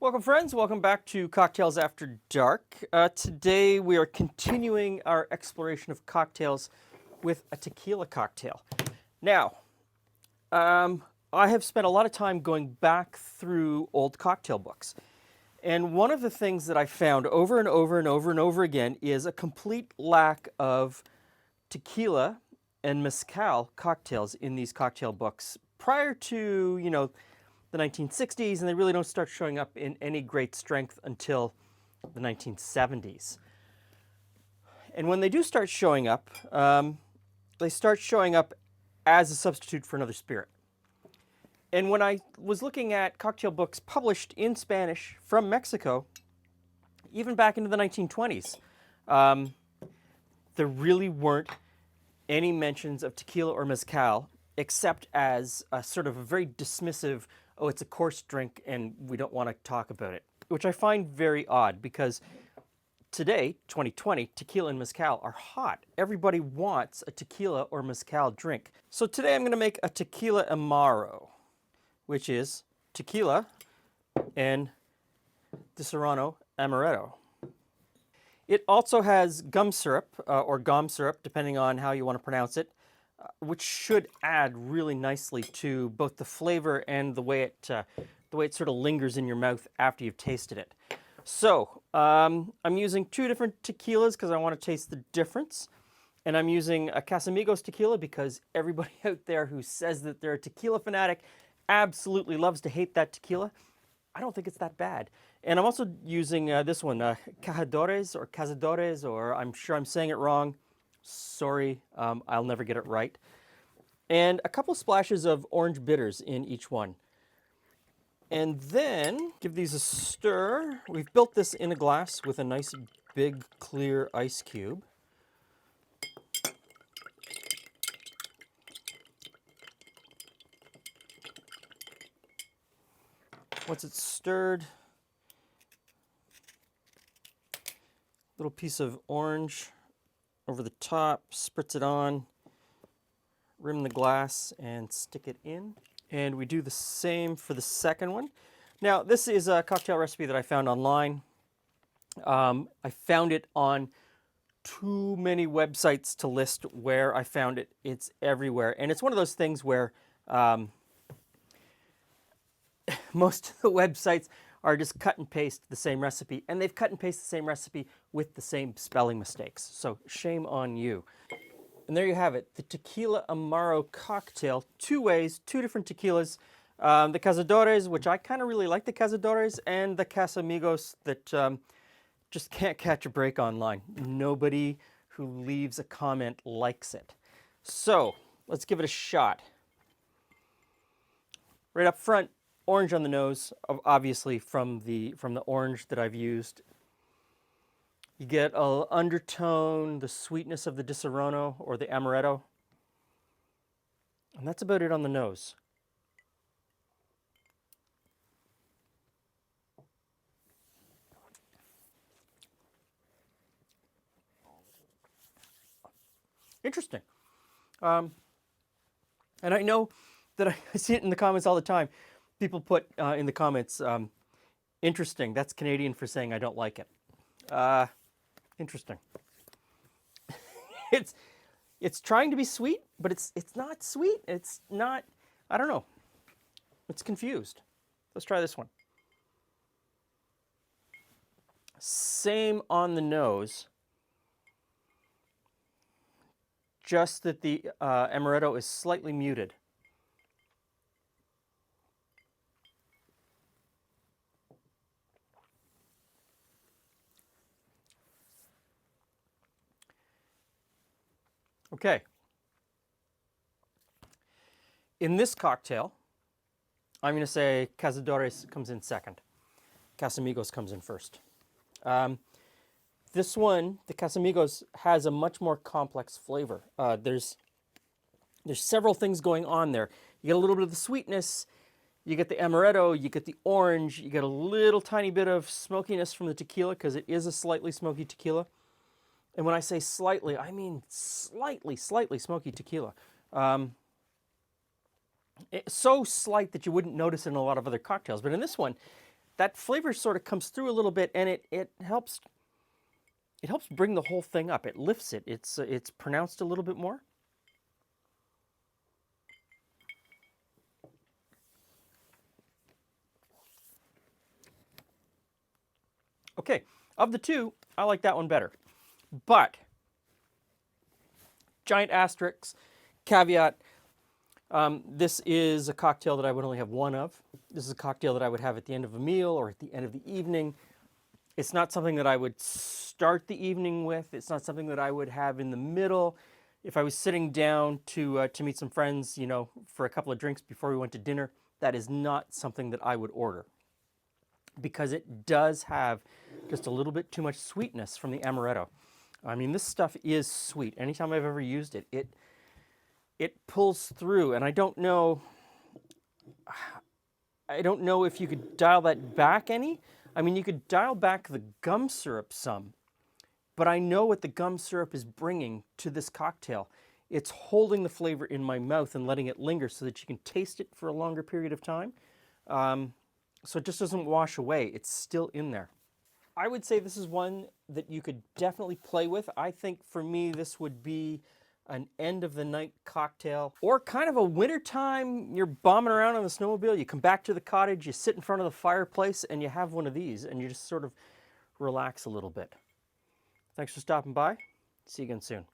Welcome, friends. Welcome back to Cocktails After Dark. Today we are continuing our exploration of cocktails with a tequila cocktail. Now, I have spent a lot of time going back through old cocktail books. And one of the things that I found over and over and over and over again is a complete lack of tequila and mezcal cocktails in these cocktail books prior to, the 1960s, and they really don't start showing up in any great strength until the 1970s. And when they do start showing up, they start showing up as a substitute for another spirit. And when I was looking at cocktail books published in Spanish from Mexico, even back into the 1920s, there really weren't any mentions of tequila or mezcal, except as a sort of a very dismissive, oh, it's a coarse drink and we don't want to talk about it, which I find very odd because today, 2020, tequila and mezcal are hot. Everybody wants a tequila or mezcal drink. So today I'm going to make a Tequila Amaro, which is tequila and Disaronno Amaretto. It also has gum syrup or gum syrup, depending on how you want to pronounce it, which should add really nicely to both the flavor and the way it sort of lingers in your mouth after you've tasted it. So I'm using two different tequilas because I want to taste the difference. And I'm using a Casamigos tequila because everybody out there who says that they're a tequila fanatic absolutely loves to hate that tequila. I don't think it's that bad. And I'm also using this one, Cazadores, or I'm sure I'm saying it wrong. Sorry, I'll never get it right. And a couple splashes of orange bitters in each one. And then give these a stir. We've built this in a glass with a nice big clear ice cube. Once it's stirred, little piece of orange over the top, spritz it on, rim the glass, and stick it in. And we do the same for the second one. Now, this is a cocktail recipe that I found online. I found it on too many websites to list where I found it. It's everywhere. And it's one of those things where most of the websites are just cut and paste the same recipe, and they've cut and pasted the same recipe with the same spelling mistakes. So shame on you. And there you have it, the Tequila Amaro cocktail. Two ways, two different tequilas. The Cazadores, which I kind of really like the Cazadores, and the Casamigos that just can't catch a break online. Nobody who leaves a comment likes it. So let's give it a shot. Right up front, orange on the nose, obviously from the orange that I've used. You get an undertone, the sweetness of the Disaronno or the Amaretto. And that's about it on the nose. Interesting. And I know that I see it in the comments all the time. People put in the comments, interesting, that's Canadian for saying I don't like it. Interesting. It's trying to be sweet, but it's not sweet. It's not, I don't know. It's confused. Let's try this one. Same on the nose. Just that the Amaretto is slightly muted. Okay. In this cocktail, I'm going to say Cazadores comes in second. Casamigos comes in first. This one, the Casamigos, has a much more complex flavor. There's several things going on there. You get a little bit of the sweetness, you get the Amaretto, you get the orange, you get a little tiny bit of smokiness from the tequila because it is a slightly smoky tequila. And when I say slightly, I mean slightly smoky tequila. It's so slight that you wouldn't notice it in a lot of other cocktails. But in this one, that flavor sort of comes through a little bit, and it helps bring the whole thing up. It lifts it. It's pronounced a little bit more. Okay, of the two, I like that one better. But, giant asterisk, caveat, this is a cocktail that I would only have one of. This is a cocktail that I would have at the end of a meal or at the end of the evening. It's not something that I would start the evening with. It's not something that I would have in the middle. If I was sitting down to meet some friends, you know, for a couple of drinks before we went to dinner, that is not something that I would order, because it does have just a little bit too much sweetness from the amaretto. I mean, this stuff is sweet. Anytime I've ever used it, it pulls through, and I don't know if you could dial that back any. I mean, you could dial back the gum syrup some, but I know what the gum syrup is bringing to this cocktail. It's holding the flavor in my mouth and letting it linger so that you can taste it for a longer period of time. So it just doesn't wash away. It's still in there. I would say this is one that you could definitely play with. I think for me, this would be an end of the night cocktail, or kind of a wintertime, you're bombing around on the snowmobile, you come back to the cottage, you sit in front of the fireplace, and you have one of these, and you just sort of relax a little bit. Thanks for stopping by. See you again soon.